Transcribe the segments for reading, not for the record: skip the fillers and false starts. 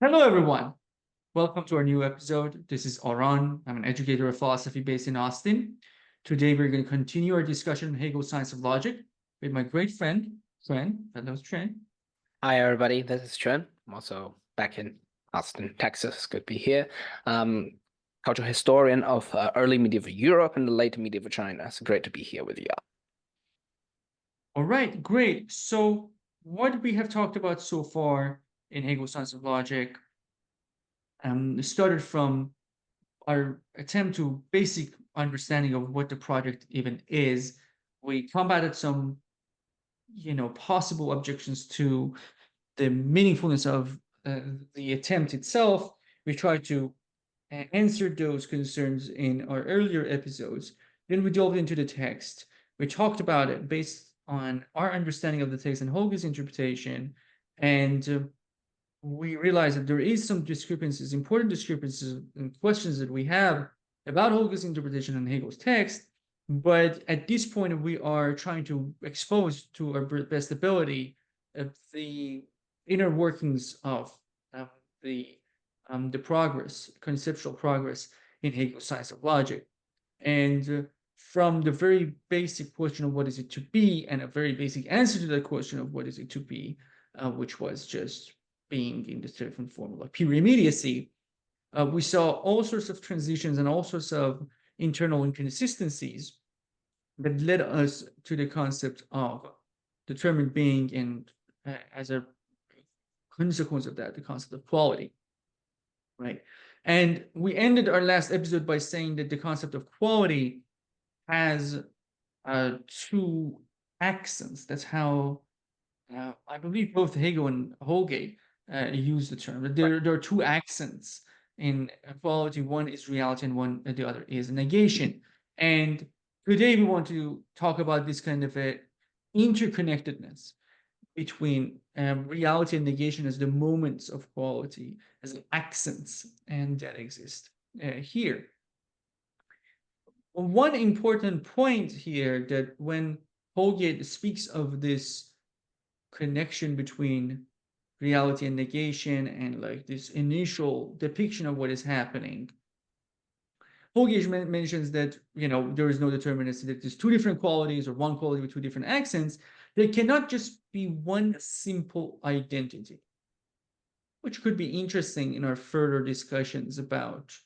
Hello, everyone. Welcome to our new episode. This is Oran. I'm an educator of philosophy based in Austin. Today, we're going to continue our discussion on Hegel's Science of Logic with my great friend, Trent. Hello, Trent. Hi, everybody. This is Chen. I'm also back in Austin, Texas. Good to be here. Cultural historian of early medieval Europe and the late medieval China. It's great to be here with you. All right, great. So, what we have talked about so far in Hegel's Science of Logic started from our attempt to basic understanding of what the project even is. We combated some, possible objections to the meaningfulness of the attempt itself. We tried to answer those concerns in our earlier episodes. Then we delved into the text. We talked about it based on our understanding of the text and Holger's interpretation. And we realized that there is some discrepancies, important discrepancies and questions that we have about Holger's interpretation and Hegel's text. But at this point, we are trying to expose to our best ability the inner workings of the progress, conceptual progress in Hegel's Science of Logic. And from the very basic question of what is it to be, and a very basic answer to that question of what is it to be, which was just being in the different formula, pure immediacy, we saw all sorts of transitions and all sorts of internal inconsistencies that led us to the concept of determined being, and as a consequence of that, the concept of quality, right? And we ended our last episode by saying that the concept of quality has two accents. That's how I believe both Hegel and Holgate use the term. There are two accents in quality. One is reality, and the other is negation. And today we want to talk about this kind of a interconnectedness between reality and negation as the moments of quality, as the accents, and that exist here. One important point here that when Holgate speaks of this connection between reality and negation, and like this initial depiction of what is happening, Holgate mentions that there is no determinacy, that there's two different qualities or one quality with two different accents. There cannot just be one simple identity, which could be interesting in our further discussions about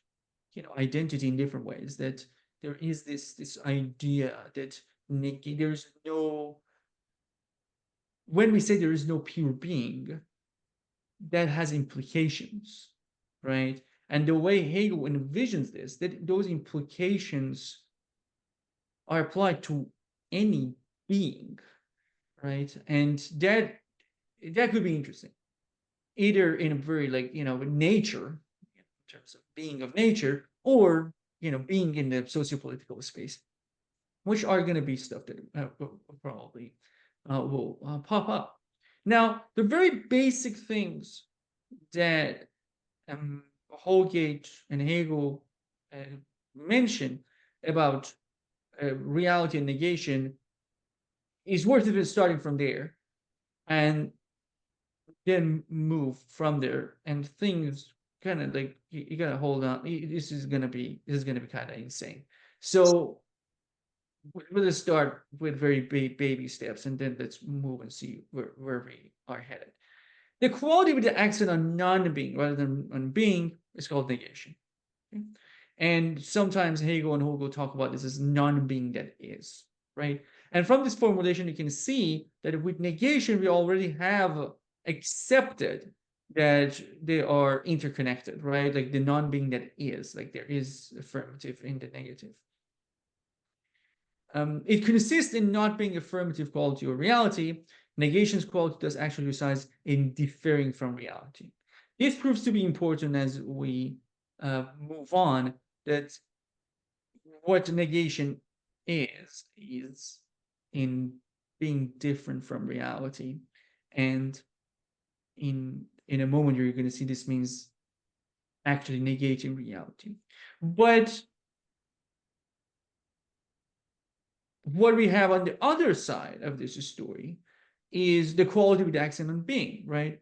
identity in different ways. That there is this idea that there's no, when we say there is no pure being, that has implications, right? And the way Hegel envisions this, that those implications are applied to any being, right? And that could be interesting, either in a very nature, in terms of being of nature, or being in the sociopolitical space, which are going to be stuff that probably will pop up. Now, the very basic things that Holgate and Hegel mention about reality and negation is worth even starting from there, and then move from there. And things kind of like you gotta hold on. This is gonna be kind of insane. So we'll start with very baby steps, and then let's move and see where we are headed. The quality with the accent on non-being rather than on being is called negation. Okay? And sometimes Hegel and Hegel talk about this as non-being that is, right? And from this formulation, you can see that with negation, we already have accepted that they are interconnected, right? Like the non-being that is, like there is affirmative in the negative. It consists in not being affirmative quality or reality. Negation's quality does actually resides in differing from reality. This proves to be important as we move on, that what negation is in being different from reality. And in a moment, you're going to see this means actually negating reality. But what we have on the other side of this story is the quality with accent on being, right?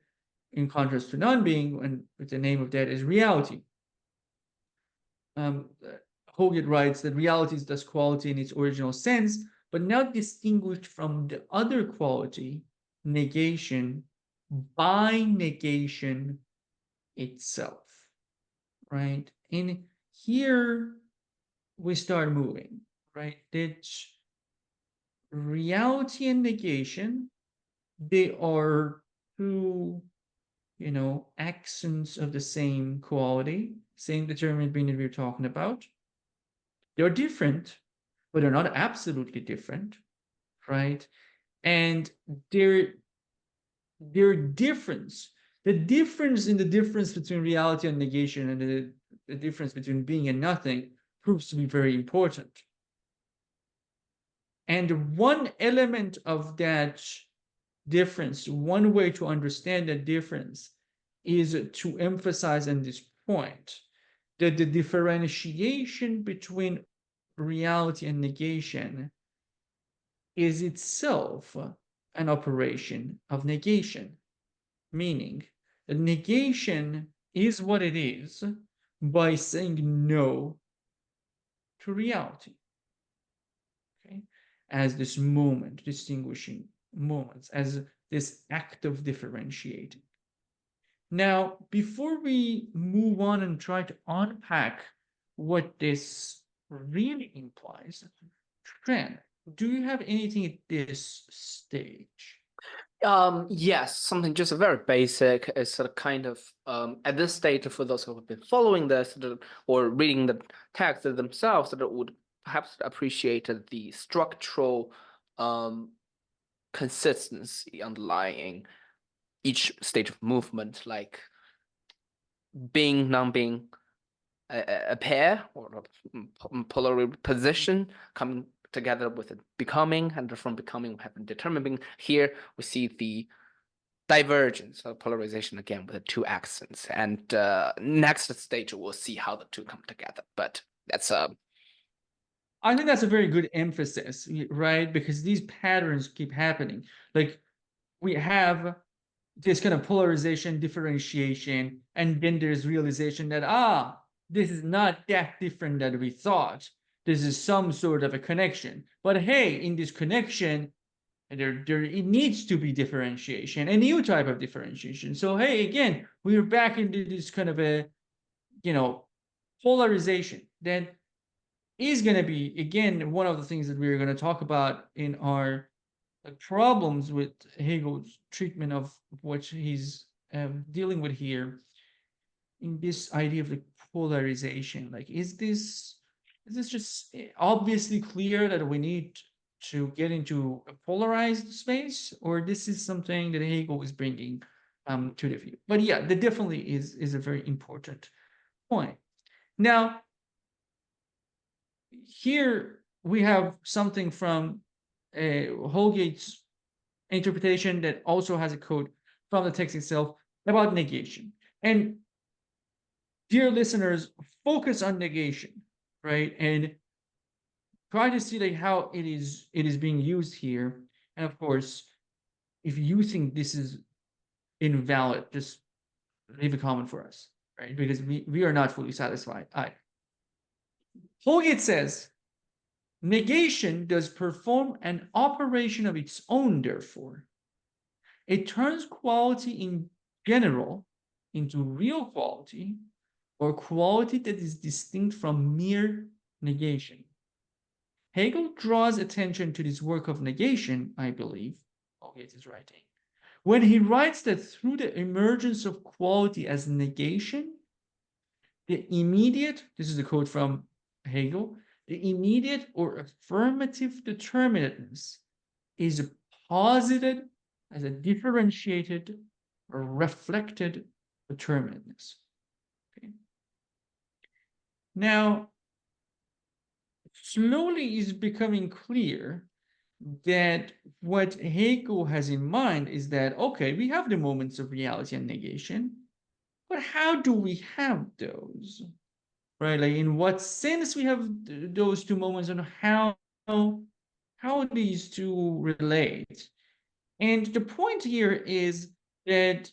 in contrast to non-being, and the name of that is reality. Hegel writes that reality is thus quality in its original sense, but not distinguished from the other quality, negation, by negation itself, right? And here we start moving, right? That reality and negation, they are two, accents of the same quality, same determinate being that we're talking about. They're different, but they're not absolutely different, right? And their difference, the difference in the difference between reality and negation, and the difference between being and nothing, proves to be very important. And one element of that difference, one way to understand that difference, is to emphasize on this point that the differentiation between reality and negation is itself an operation of negation, meaning that negation is what it is by saying no to reality, okay, as this moment, distinguishing moments, as this act of differentiating. Now, before we move on and try to unpack what this really implies, Tran, do you have anything at this stage? Yes, something just very basic. It's a kind of at this stage, for those who have been following this or reading the text themselves, that would perhaps appreciate the structural consistency underlying each stage of movement, like being, non-being, a pair or a polar position coming together with a becoming, and from becoming we have a determined being. Here we see the divergence of polarization again with the two accents, and next stage we'll see how the two come together. But that's I think that's a very good emphasis, right? Because these patterns keep happening. Like we have this kind of polarization, differentiation, and then there's realization that this is not that different that we thought. This is some sort of a connection. But hey, in this connection, there it needs to be differentiation, a new type of differentiation. So hey, again, we're back into this kind of a polarization that is going to be, again, one of the things that we're going to talk about in our problems with Hegel's treatment of what he's dealing with here, in this idea of the polarization. Like, is this just obviously clear that we need to get into a polarized space, or this is something that Hegel is bringing to the view? But yeah, that definitely is a very important point. Now, here we have something from Holgate's interpretation that also has a quote from the text itself about negation. And dear listeners, focus on negation, right? And try to see like how it is being used here. And of course, if you think this is invalid, just leave a comment for us, right? Because we are not fully satisfied. Holgate says, negation does perform an operation of its own, therefore. It turns quality in general into real quality, or quality that is distinct from mere negation. Hegel draws attention to this work of negation, I believe, Holgate is writing, when he writes that through the emergence of quality as negation, the immediate, this is a quote from Hegel, the immediate or affirmative determinateness is posited as a differentiated or reflected determinateness. Okay. Now, slowly is becoming clear that what Hegel has in mind is that, okay, we have the moments of reality and negation, but how do we have those? Right? Like, in what sense we have those two moments, and how these two relate? And the point here is that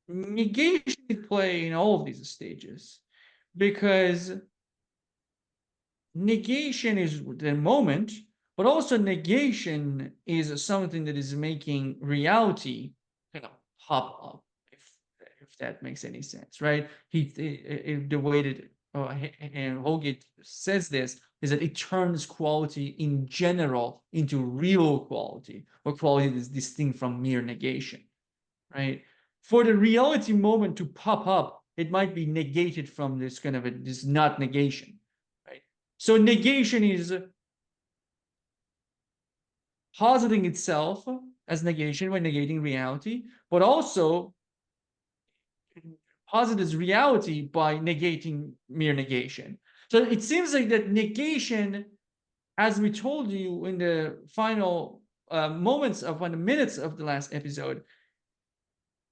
negation is play in all of these stages, because negation is the moment, but also negation is something that is making reality kind of pop up, if that makes any sense, right? The way that and Holgate says this is that it turns quality in general into real quality, or quality that is distinct from mere negation, right? For the reality moment to pop up, it might be negated from this kind of this not negation, right? So negation is positing itself as negation by negating reality, but also posits reality by negating mere negation. So it seems like that negation, as we told you in the final moments of 1 minutes of the last episode,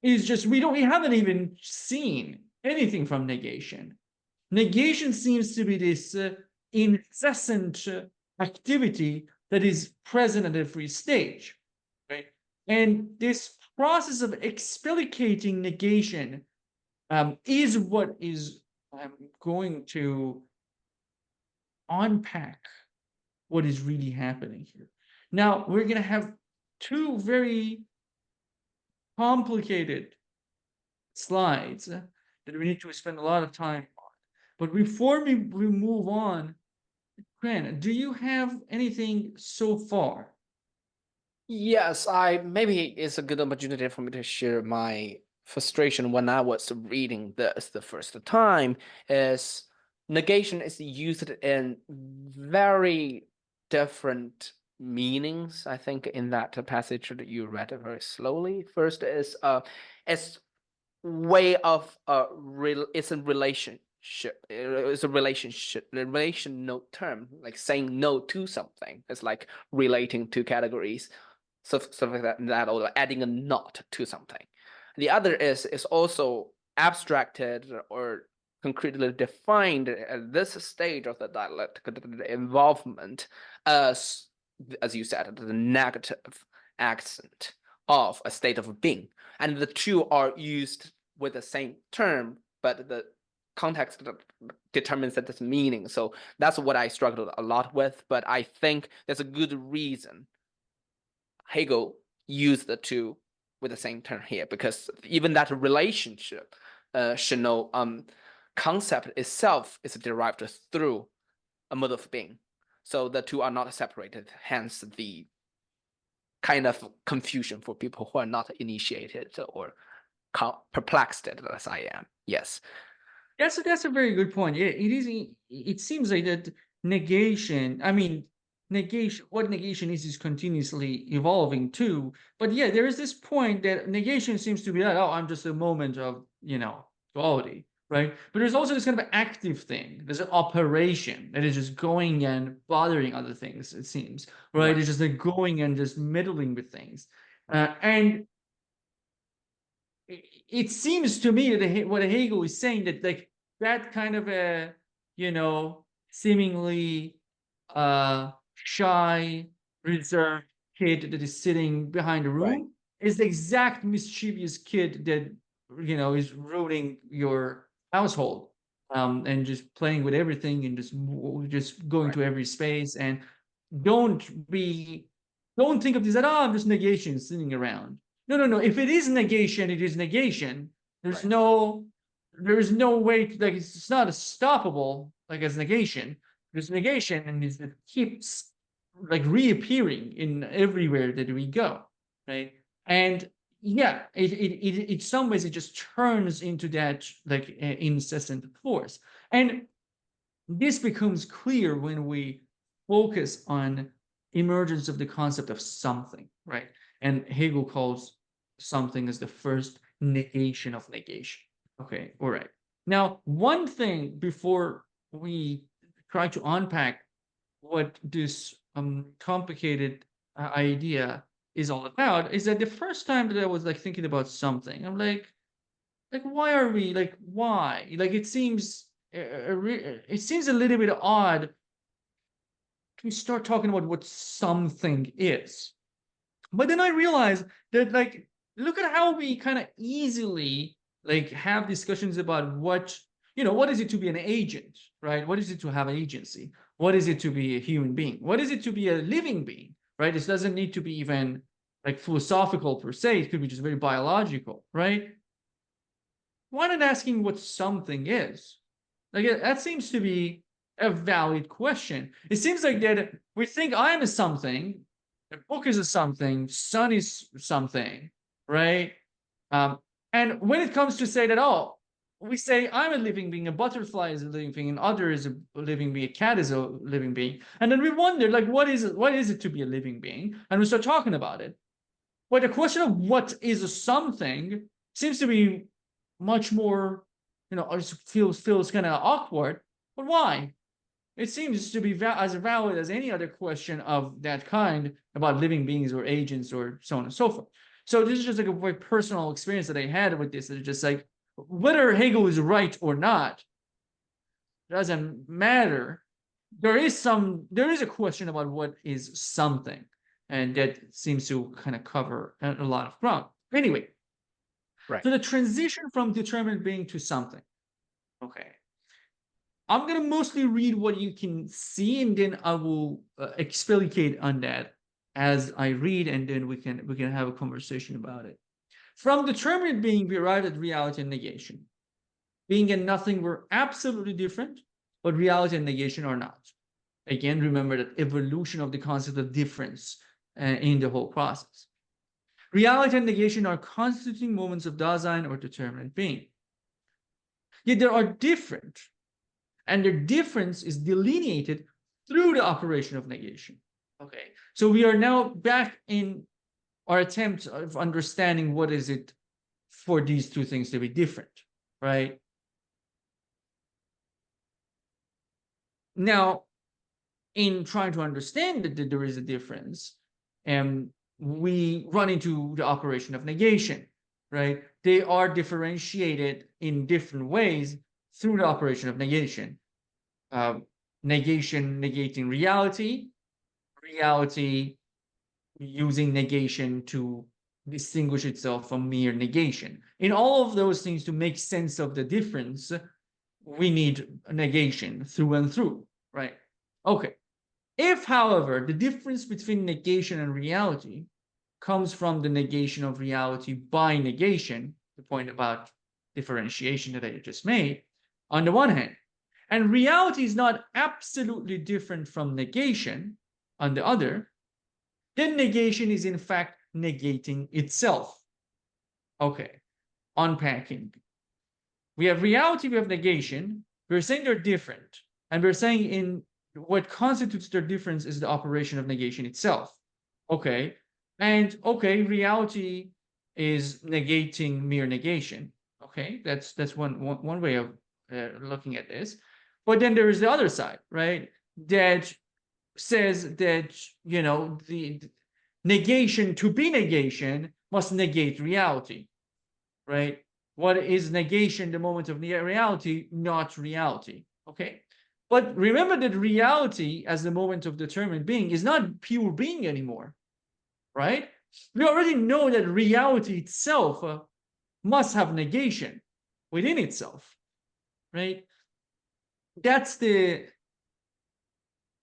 is just we haven't even seen anything from negation. Negation seems to be this incessant activity that is present at every stage, right? And this process of explicating negation is what is going to unpack what is really happening here. Now, we're going to have two very complicated slides that we need to spend a lot of time on. But before we move on, Grant, do you have anything so far? Yes, I maybe it's a good opportunity for me to share my frustration when I was reading this the first time. Is negation is used in very different meanings, I think, in that passage that you read very slowly. First is it's way of it's a relationship. It's a relational term, like saying no to something. It's like relating to categories, stuff like that, or adding a not to something. The other is also abstracted or concretely defined at this stage of the dialectical involvement as you said, the negative accent of a state of being, and the two are used with the same term, but the context determines that meaning. So that's what I struggled a lot with. But I think there's a good reason Hegel used the two with the same term here, because even that relationship concept itself is derived through a mode of being. So the two are not separated, hence the kind of confusion for people who are not initiated or perplexed as I am. Yes. That's a very good point. It is. It seems like that negation. I mean, negation. What negation is continuously evolving too. But yeah, there is this point that negation seems to be like, oh, I'm just a moment of quality, right? But there's also this kind of active thing. There's an operation that is just going and bothering other things. It seems, right? Right. It's just like going and just meddling with things, and it seems to me that what Hegel is saying, that like that kind of a seemingly shy, reserved kid that is sitting behind a Right. room is the exact mischievous kid that is ruining your household, and just playing with everything and just going Right. to every space. And don't be don't think of this at all. I'm just negation sitting around. No, no, no. If it is negation, it is negation. There's Right. no there's no way to, like, it's not stoppable like as negation. There's negation, and it keeps like reappearing in everywhere that we go, right? And yeah, in some ways it just turns into that like incessant force. And this becomes clear when we focus on emergence of the concept of something, right? And Hegel calls something as the first negation of negation. Okay, all right. Now, one thing before we try to unpack what this complicated idea is all about is that the first time that I was like thinking about something, I'm like why are we like why like it seems a little bit odd to start talking about what something is. But then I realized that, like, look at how we kind of easily like have discussions about what, what is it to be an agent, right? What is it to have agency? What is it to be a human being? What is it to be a living being, right? This doesn't need to be even like philosophical per se. It could be just very biological, right? Why not asking what something is? Like that seems to be a valid question. It seems like that we think I'm a something, a book is a something, sun is something, right? Um, and when it comes to say that, oh, we say I'm a living being, a butterfly is a living being, and other is a living being, a cat is a living being, and then we wonder, like, what is it? What is it to be a living being? And we start talking about it. But the question of what is a something seems to be much more, it feels kind of awkward. But why? It seems to be as valid as any other question of that kind about living beings or agents or so on and so forth. So this is just like a very personal experience that I had with this. It's just like whether Hegel is right or not doesn't matter. There is a question about what is something, and that seems to kind of cover a lot of ground. Anyway, Right. so the transition from determinate being to something. Okay. I'm gonna mostly read what you can see, and then I will explicate on that as I read, and then we can have a conversation about it. From determinate being, we arrive at reality and negation. Being and nothing were absolutely different, but reality and negation are not. Again, remember that evolution of the concept of difference in the whole process. Reality and negation are constituting moments of Dasein or determinate being. Yet they are different, and their difference is delineated through the operation of negation. Okay, so we are now back in our attempt of understanding what is it for these two things to be different, right? Now, in trying to understand that there is a difference, and we run into the operation of negation, right? They are differentiated in different ways through the operation of negation. Negation negating reality, reality using negation to distinguish itself from mere negation. In all of those things, to make sense of the difference, we need negation through and through, right? Okay. If, however, the difference between negation and reality comes from the negation of reality by negation, the point about differentiation that I just made, on the one hand, and reality is not absolutely different from negation on the other, then negation is in fact negating itself. Okay, unpacking. We have reality, we have negation. We're saying they're different. And we're saying in what constitutes their difference is the operation of negation itself. Okay. And okay, reality is negating mere negation. Okay, that's one way of looking at this. But then there is the other side, right? That says that the negation to be negation must negate reality, right? What is negation? The moment of reality, not reality. Okay, but remember that reality as the moment of determined being is not pure being anymore, right? We already know that reality itself must have negation within itself, right? That's the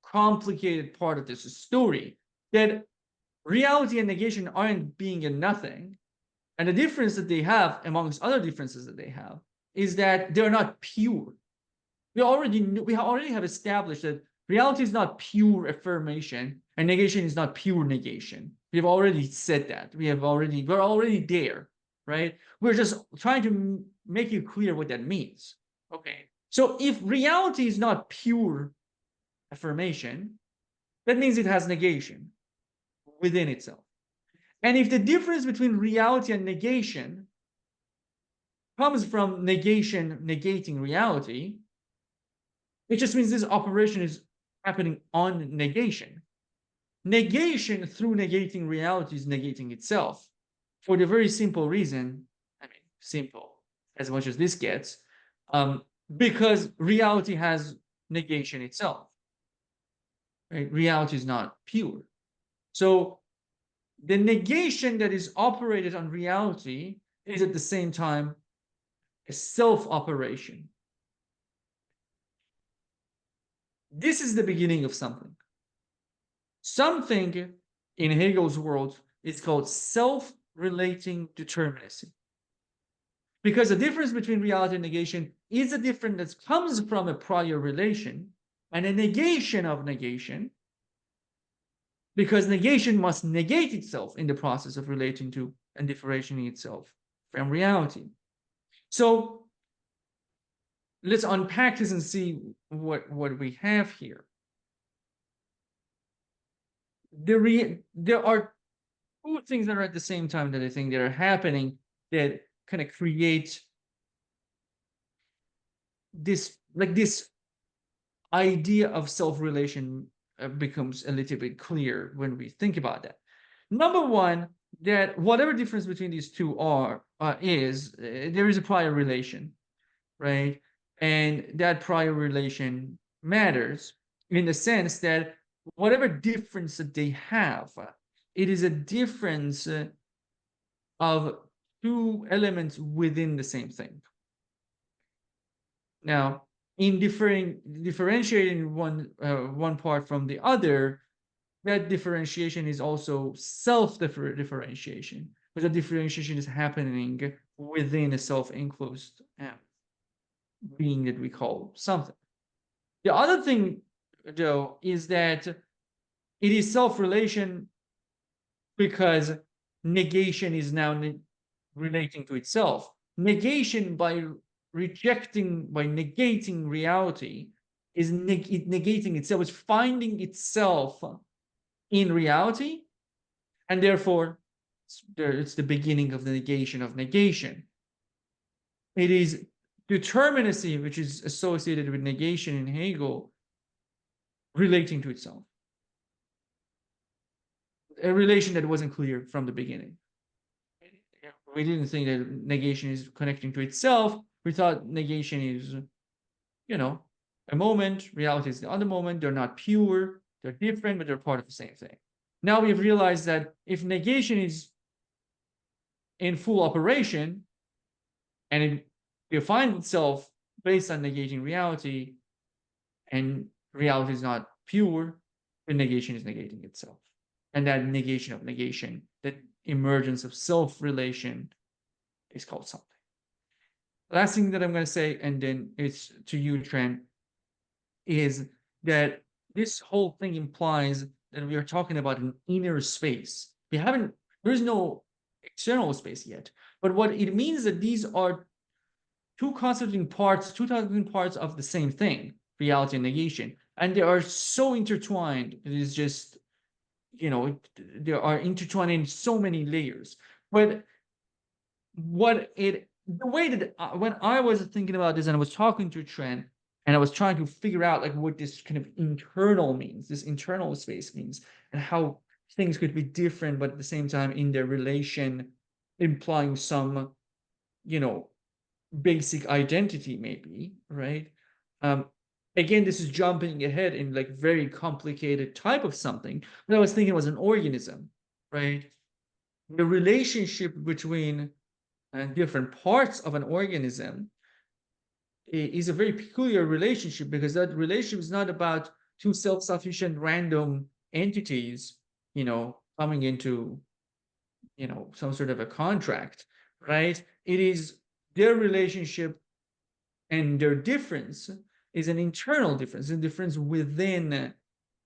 complicated part of this story, that reality and negation aren't being and nothing. And the difference that they have, amongst other differences that they have, is that they're not pure. We already have established that reality is not pure affirmation and negation is not pure negation. We've already said that. We're already there, right? We're just trying to make it clear what that means. Okay. So if reality is not pure affirmation, that means it has negation within itself. And if the difference between reality and negation comes from negation negating reality, it just means this operation is happening on negation. Negation through negating reality is negating itself for the very simple reason, I mean, simple as much as this gets, because reality has negation itself. Right? Reality is not pure. So the negation that is operated on reality is at the same time a self-operation. This is the beginning of something. Something in Hegel's world is called self-relating determinacy. Because the difference between reality and negation is a difference that comes from a prior relation and a negation of negation, because negation must negate itself in the process of relating to and differentiating itself from reality. So let's unpack this and see what we have here. There are two things that are at the same time that I think that are happening that kind of create this idea of self-relation becomes a little bit clear when we think about that. Number one, that whatever difference between these two is there is a prior relation, right? And that prior relation matters in the sense that whatever difference that they have, it is a difference of two elements within the same thing. Now, in differentiating one part from the other, that differentiation is also self-differentiation, but the differentiation is happening within a self-enclosed being that we call something. The other thing, though, is that it is self-relation because negation is now relating to itself. Negation, by negating reality, is negating itself, is finding itself in reality, and therefore it's the beginning of the negation of negation. It is determinacy, which is associated with negation in Hegel, relating to itself. A relation that wasn't clear from the beginning. We didn't think that negation is connecting to itself. We thought negation is, a moment. Reality is the other moment. They're not pure. They're different, but they're part of the same thing. Now we've realized that if negation is in full operation and it defines itself based on negating reality, and reality is not pure, then negation is negating itself. And that negation of negation, that emergence of self-relation, is called something. Last thing that I'm going to say, and then it's to you, Trent, is that this whole thing implies that we are talking about an inner space. There's no external space yet. But what it means is that these are two constituting parts of the same thing, reality and negation. And they are so intertwined. It is just, they are intertwined in so many layers. But the way that when I was thinking about this and I was talking to Trent and I was trying to figure out like what this kind of internal means, this internal space means, and how things could be different, but at the same time in their relation, implying some, basic identity, maybe, right? Again, this is jumping ahead in like very complicated type of something, but I was thinking it was an organism, right? The relationship between different parts of an organism is a very peculiar relationship, because that relationship is not about two self-sufficient random entities, coming into, some sort of a contract, right? It is their relationship, and their difference is an internal difference, a difference within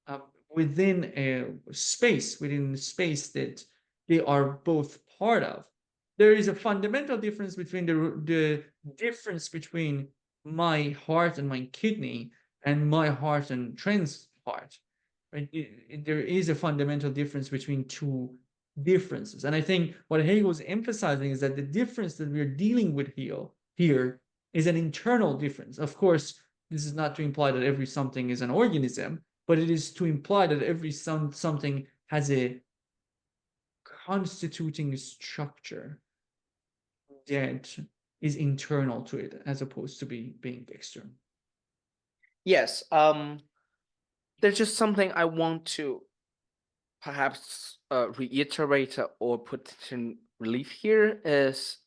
a space, within the space that they are both part of. There is a fundamental difference between the difference between my heart and my kidney and my heart and Trent's heart. Right? There is a fundamental difference between two differences. And I think what Hegel is emphasizing is that the difference that we're dealing with here is an internal difference. Of course, this is not to imply that every something is an organism, but it is to imply that every something has a constituting structure that is internal to it, as opposed to being external. Yes. There's just something I want to perhaps reiterate or put in relief here is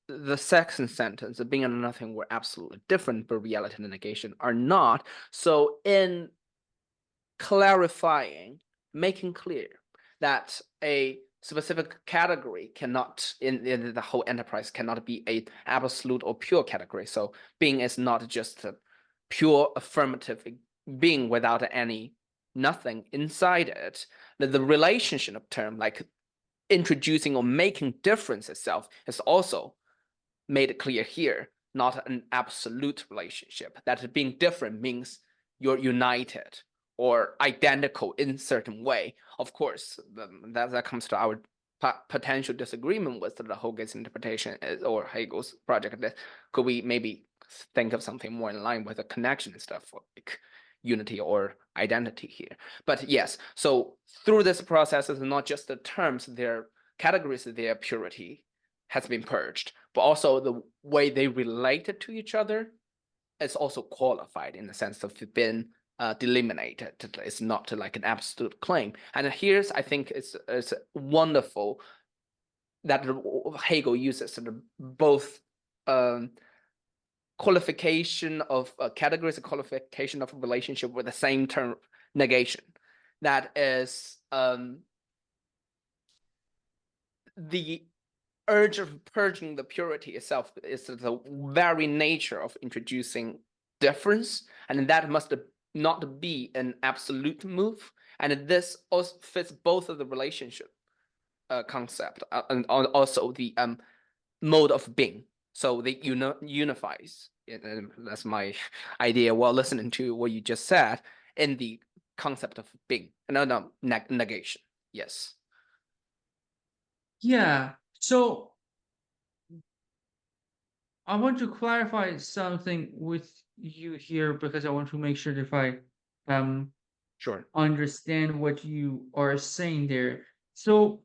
the second sentence, the being and nothing were absolutely different, but reality and negation are not. So in clarifying, making clear that a specific category cannot in the whole enterprise cannot be a absolute or pure category. So being is not just a pure affirmative being without any nothing inside it. The relationship of term, like introducing or making difference itself, is also made clear here, not an absolute relationship. That being different means you're united or identical in certain way. Of course, that comes to our potential disagreement with the Hegel's interpretation or Hegel's project. That could we maybe think of something more in line with a connection and stuff, like unity or identity here. But yes, so through this process, it's not just the terms, their categories, their purity has been purged, but also the way they related to each other is also qualified in the sense of been delimited. It's not like an absolute claim. And here's, I think, it's wonderful that Hegel uses both qualification of categories and qualification of a relationship with the same term, negation. That is the urge of purging the purity itself is the very nature of introducing difference, and that must not be an absolute move. And this also fits both of the relationship concept and also the mode of being. So they unifies. And that's my idea while listening to what you just said in the concept of being. No, negation. Yes. Yeah. So I want to clarify something with you here because I want to make sure that if I um Sure. understand what you are saying there. So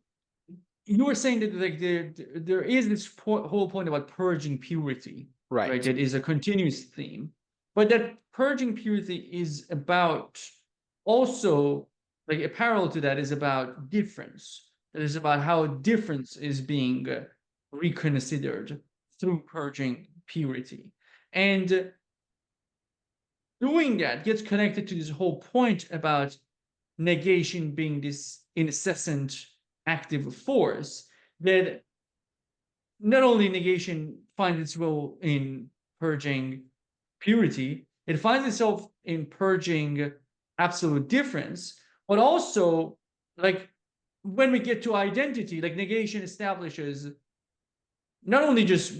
you were saying that like there is this whole point about purging purity, right? Right. That is a continuous theme, but that purging purity is about also like a parallel to that is about difference. That is about how difference is being reconsidered through purging purity, and doing that gets connected to this whole point about negation being this incessant active force that not only negation finds its role in purging purity, it finds itself in purging absolute difference, but also like when we get to identity, like negation establishes not only just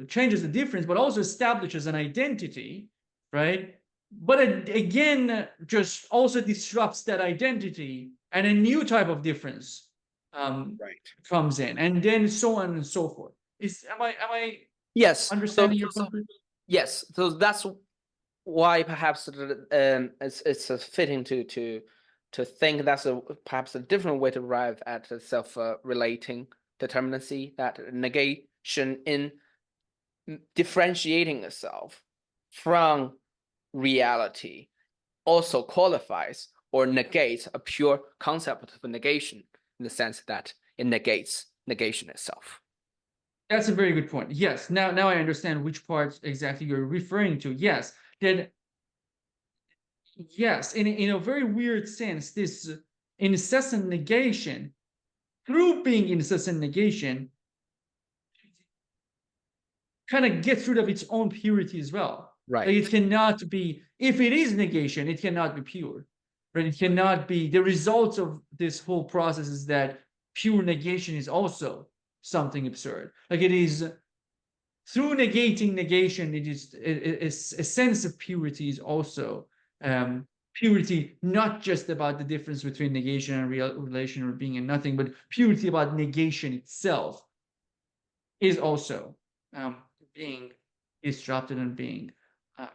changes the difference, but also establishes an identity, right? But it again just also disrupts that identity, and a new type of difference um, Right. comes in, and then so on and so forth. Is am I Yes. So understanding your point? yes. So that's why perhaps it's fitting to think that's perhaps a different way to arrive at a self relating determinacy, that negation in differentiating itself from reality also qualifies or negates a pure concept of negation in the sense that it negates negation itself. That's a very good point. Yes, now I understand which parts exactly you're referring to. Yes, that yes, in a very weird sense, this incessant negation, through being incessant negation, kind of gets rid of its own purity as well. Like it Right. cannot be, if it is negation, it cannot be pure. Right? It cannot be the results of this whole process is that pure negation is also something absurd. Like it is through negating negation, it is a sense of purity is also purity, not just about the difference between negation and real relation or being and nothing, but purity about negation itself is also um, being disrupted um,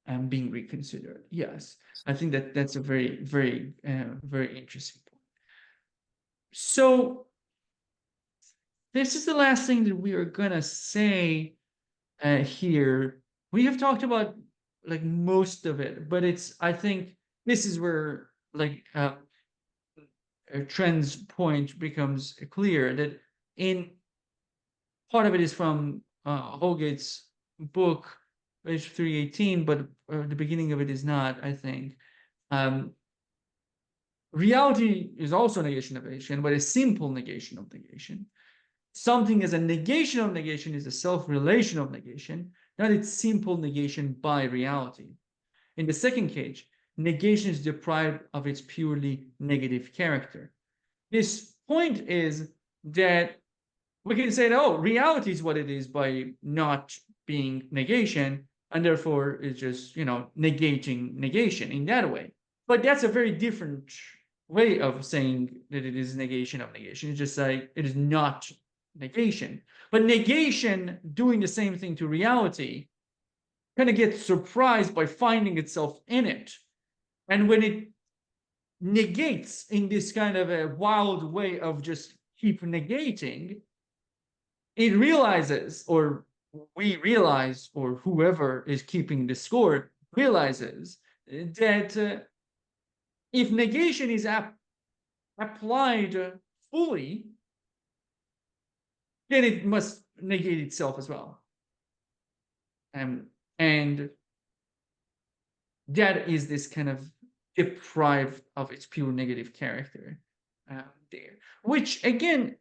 and being reconsidered. Yes, I think that that's a very interesting point. So this is the last thing that we are gonna say here. We have talked about like most of it, but it's I think this is where like a trend's point becomes clear that in part of it is from Holgate's book, page 318, but the beginning of it is not, I think. Reality is also a negation of negation, but a simple negation of negation. Something as a negation of negation is a self-relation of negation, not its simple negation by reality. In the second case, negation is deprived of its purely negative character. This point is that we can say that, oh, reality is what it is by not being negation, and therefore it's just, negating negation in that way. But that's a very different way of saying that it is negation of negation. It's just like it is not negation. But negation doing the same thing to reality kind of gets surprised by finding itself in it. And when it negates in this kind of a wild way of just keep negating, it realizes, or we realize, or whoever is keeping the score realizes that if negation is applied fully, then it must negate itself as well. And that is this kind of deprived of its pure negative character there, which again,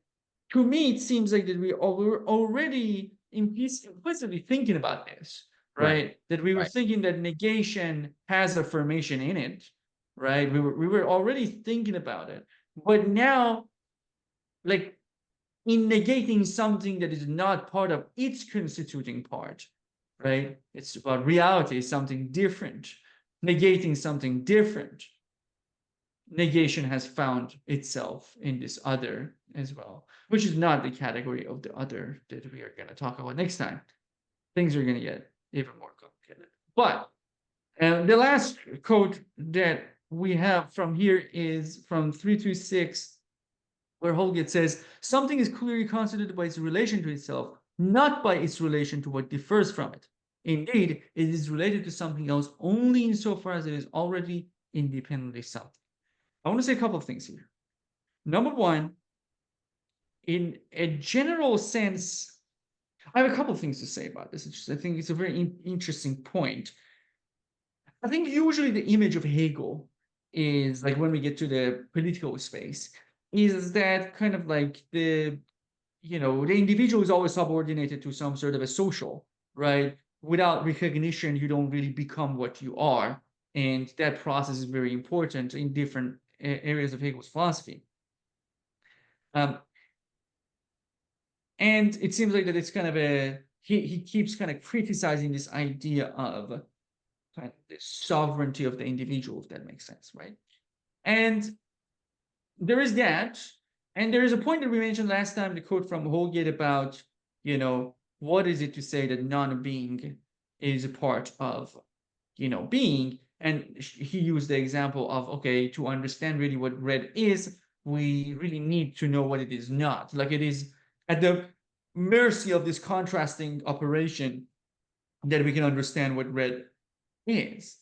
to me, it seems like that we're already implicitly thinking about this, right? That we were thinking that negation has affirmation in it, right? We were already thinking about it, but now, like, in negating something that is not part of its constituting part, right? It's about reality, something different, negating something different. Negation has found itself in this other as well, which is not the category of the other that we are going to talk about next time. Things are going to get even more complicated. But the last quote that we have from here is from 326, where Holgate says, something is clearly constituted by its relation to itself, not by its relation to what differs from it. Indeed, it is related to something else only insofar as it is already independently something. I want to say a couple of things here. Number one, in a general sense, I have a couple of things to say about this. I think it's a very interesting point. I think usually the image of Hegel is, like, when we get to the political space, is that kind of like the individual is always subordinated to some sort of a social, right? Without recognition, you don't really become what you are. And that process is very important in different areas of Hegel's philosophy. And it seems like that it's kind of he keeps kind of criticizing this idea of kind of the sovereignty of the individual, if that makes sense, right? And there is that. And there is a point that we mentioned last time, the quote from Holgate about, what is it to say that non-being is a part of, being? And he used the example of, okay, to understand really what red is, we really need to know what it is not. Like, it is at the mercy of this contrasting operation that we can understand what red is.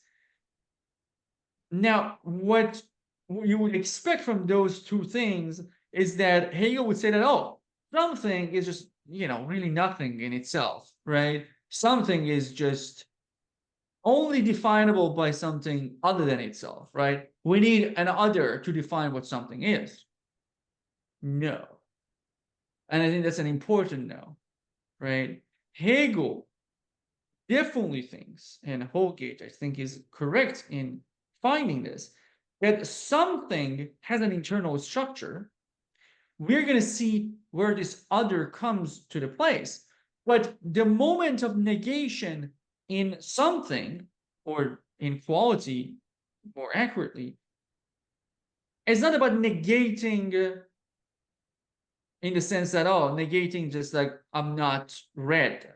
Now, what you would expect from those two things is that Hegel would say that, oh, something is just, really nothing in itself, right? Something is just only definable by something other than itself, right? We need an other to define what something is. No. And I think that's an important no, right? Hegel definitely thinks, and Holgate, I think, is correct in finding this, that something has an internal structure. We're going to see where this other comes to the place. But the moment of negation in something, or in quality more accurately, it's not about negating in the sense that, oh, negating just like, I'm not red,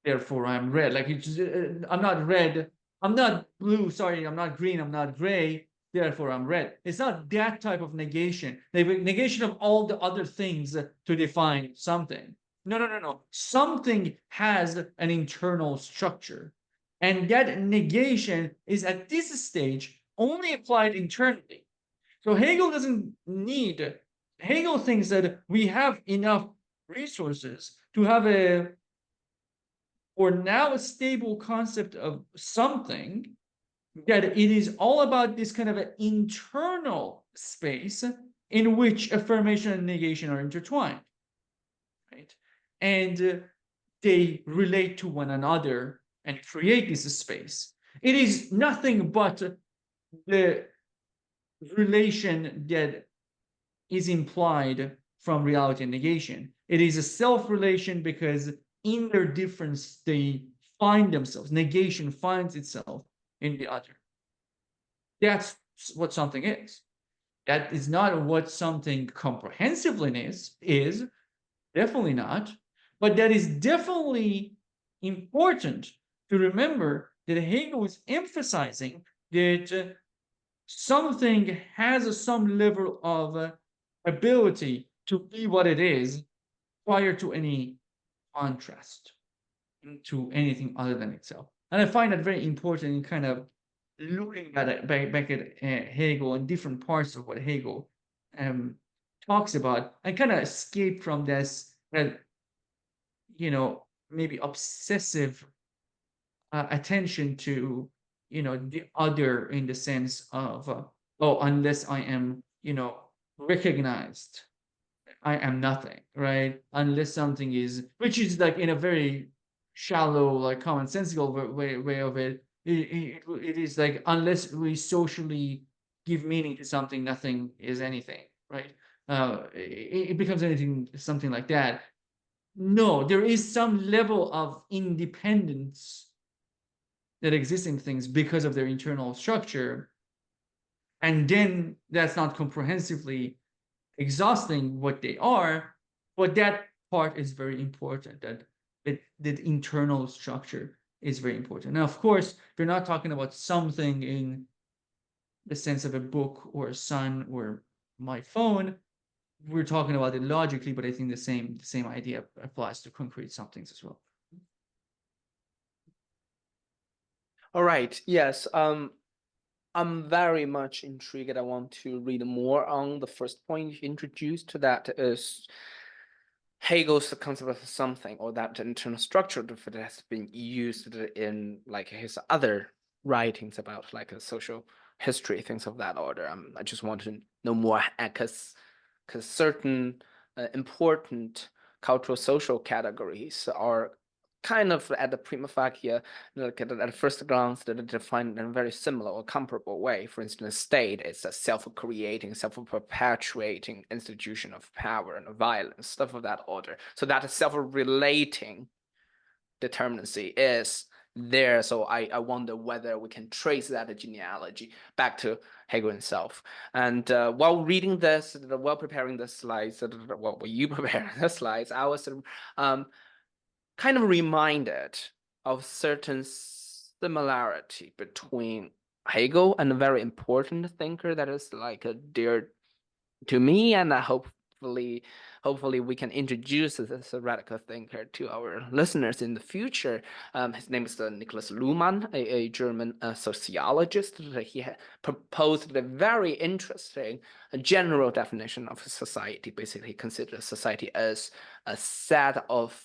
therefore I'm red. Like, I'm not red, I'm not blue, sorry, I'm not green, I'm not gray, therefore I'm red. It's not that type of negation. The negation of all the other things to define something. No. Something has an internal structure. And that negation is at this stage only applied internally. So Hegel doesn't need, Hegel thinks that we have enough resources to have a or now a stable concept of something, that it is all about this kind of an internal space in which affirmation and negation are intertwined, right? And they relate to one another and create this space. It is nothing but the relation that is implied from reality and negation. It is a self relation because in their difference, they find themselves. Negation finds itself in the other. That's what something is. That is not what something comprehensively is definitely not. But that is definitely important to remember that Hegel is emphasizing that something has some level of ability to be what it is prior to any contrast to anything other than itself. And I find that very important in kind of looking at it back at Hegel and different parts of what Hegel um, talks about, and kind of escape from this that maybe obsessive attention to the other, in the sense of oh, unless I am recognized, I am nothing, right? Unless something is, which is like in a very shallow, like commonsensical way of it. It is like unless we socially give meaning to something, nothing is anything, right? It becomes anything, something like that. No, there is some level of independence that exists in things because of their internal structure, and then that's not comprehensively exhausting what they are, but that part is very important. That internal structure is very important. Now, of course, we're not talking about something in the sense of a book or a sun or my phone. We're talking about it logically, but I think the same idea applies to concrete somethings as well. All right. Yes. I'm very much intrigued. I want to read more on the first point you introduced. That is Hegel's concept of something, or that internal structure that has been used in like his other writings about like a social history, things of that order. I just want to know more because certain important cultural social categories are kind of at the prima facie, like at first glance, that are defined in a very similar or comparable way. For instance, state is a self-creating, self-perpetuating institution of power and violence, stuff of that order. So that self-relating determinacy is there. So I wonder whether we can trace that genealogy back to Hegel himself. And while reading this, while preparing the slides, while you prepare the slides, I was kind of reminded of certain similarity between Hegel and a very important thinker that is like dear to me, and hopefully we can introduce this radical thinker to our listeners in the future. His name is Niklas Luhmann, a German sociologist. He proposed a very interesting general definition of society. Basically, he considers society as a set of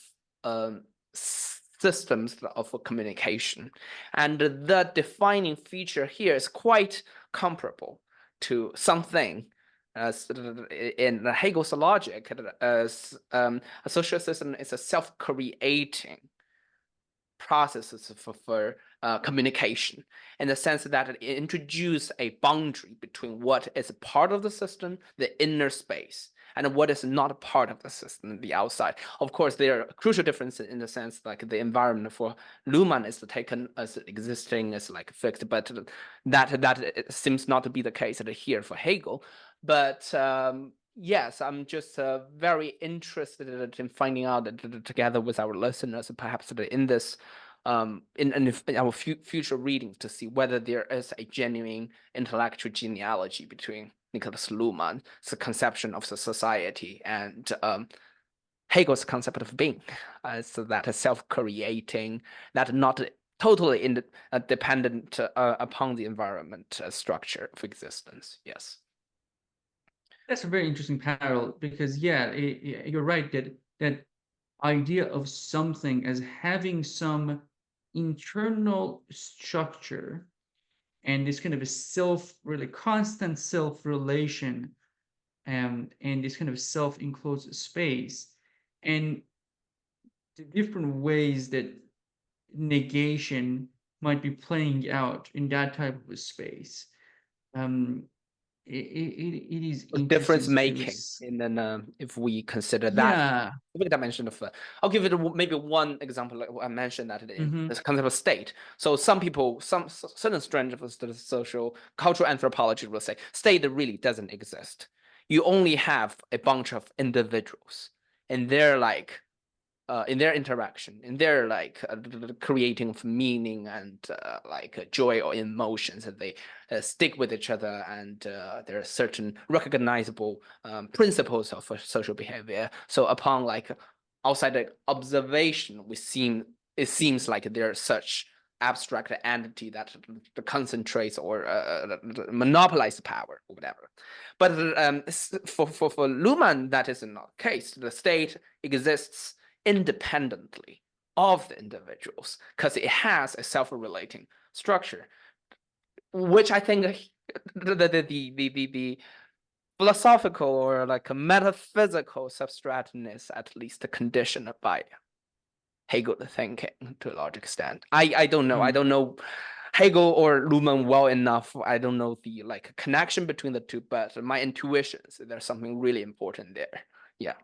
systems of communication, and the defining feature here is quite comparable to something as in Hegel's logic, as a social system is a self-creating processes for communication, in the sense that it introduced a boundary between what is a part of the system, the inner space, and what is not a part of the system, the outside. Of course, there are crucial differences in the sense like the environment for Luhmann is taken as existing, as like fixed, but that seems not to be the case here for Hegel. But yes, I'm just very interested in finding out that together with our listeners, perhaps in this in our future readings, to see whether there is a genuine intellectual genealogy between Niklas Luhmann's conception of the society and Hegel's concept of being, so that is self-creating, that not totally dependent upon the environment structure of existence. Yes. That's a very interesting parallel because, yeah, you're right that idea of something as having some internal structure and this kind of a really constant self relation, and this kind of self enclosed space, and the different ways that negation might be playing out in that type of a space. Um, it is interesting Difference to really, making, and then if we consider that yeah. specific dimension of, I'll give it maybe one example. Like I mentioned that in Hmm. this concept of state. So some people, certain strands of the social cultural anthropology will say state really doesn't exist. You only have a bunch of individuals, and they're like in their interaction, in their like creating of meaning and like joy or emotions, that they stick with each other, and there are certain recognizable principles of social behavior. So upon like outside the observation, it seems like there's such abstract entity that concentrates or monopolize power or whatever. But for Luhmann, that is not the case. The state exists independently of the individuals because it has a self-relating structure, which I think the philosophical or like a metaphysical substratum is at least conditioned by Hegel thinking to a large extent. I don't know. I Mm. don't know Hegel or Luhmann well enough. I don't know the like connection between the two, but my intuition is there's something really important there. Yeah.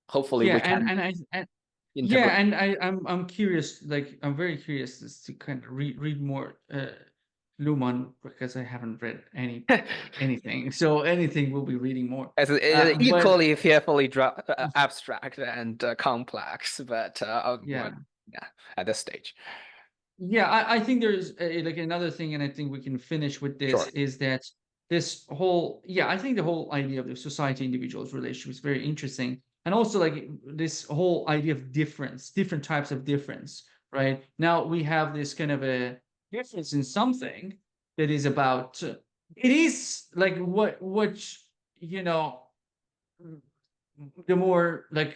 Hopefully Yeah, we can and interpret. yeah, and I'm curious, like I'm very curious to kind of read more Luhmann because I haven't read anything. So anything we'll be reading more. As But equally fearfully abstract and complex, but well, yeah. yeah, at this stage, Yeah, I think there's like another thing, and I think we can finish with this, sure. is that this whole, yeah, I think the whole idea of the society individuals relationship is very interesting. And also like this whole idea of difference, different types of difference, right? Now we have this kind of a difference in something that is about, it is like what, you know, the more like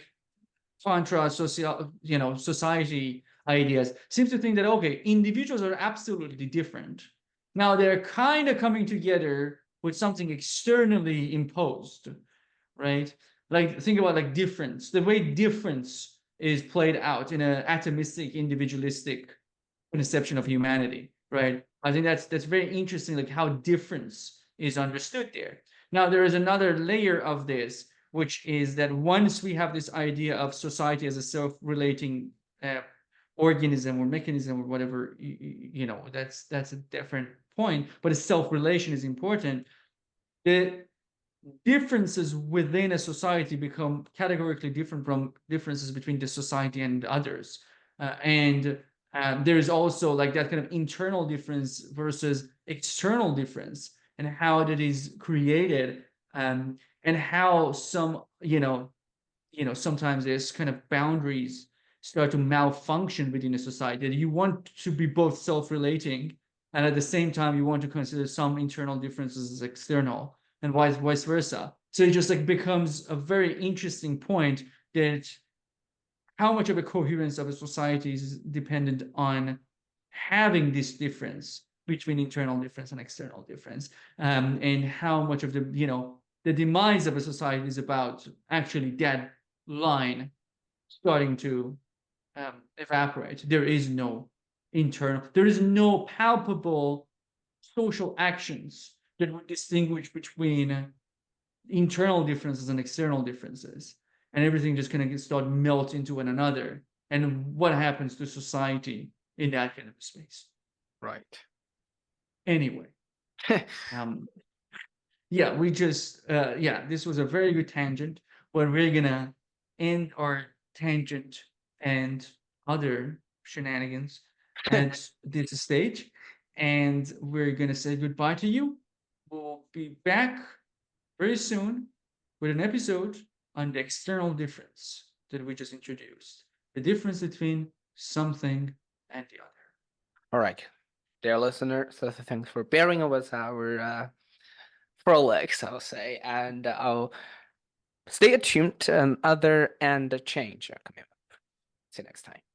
contra social, society ideas seems to think that okay, individuals are absolutely different. Now they're kind of coming together with something externally imposed, right? Like think about like difference, the way difference is played out in an atomistic, individualistic conception of humanity, right? I think that's very interesting, like how difference is understood there. Now there is another layer of this, which is that once we have this idea of society as a self-relating uh, organism or mechanism or whatever, that's a different point. But a self-relation is important. The differences within a society become categorically different from differences between the society and others. And there's also like that kind of internal difference versus external difference, and how that is created, and how sometimes there's kind of boundaries start to malfunction within a society. That you want to be both self-relating, and at the same time you want to consider some internal differences as external, and vice versa. So it just like becomes a very interesting point that how much of a coherence of a society is dependent on having this difference between internal difference and external difference, and how much of the demise of a society is about actually that line starting to evaporate. There is no palpable social actions that would distinguish between internal differences and external differences, and everything just kind of start melt into one another. And what happens to society in that kind of space? Right. Anyway, um, yeah, this was a very good tangent. But we're gonna end our tangent and other shenanigans at this stage, and we're gonna say goodbye to you. We'll be back very soon with an episode on the external difference that we just introduced. The difference between something and the other. All right, dear listener. So thanks for bearing with our prolix, I'll say, and I'll stay attuned to other and change coming See you next time.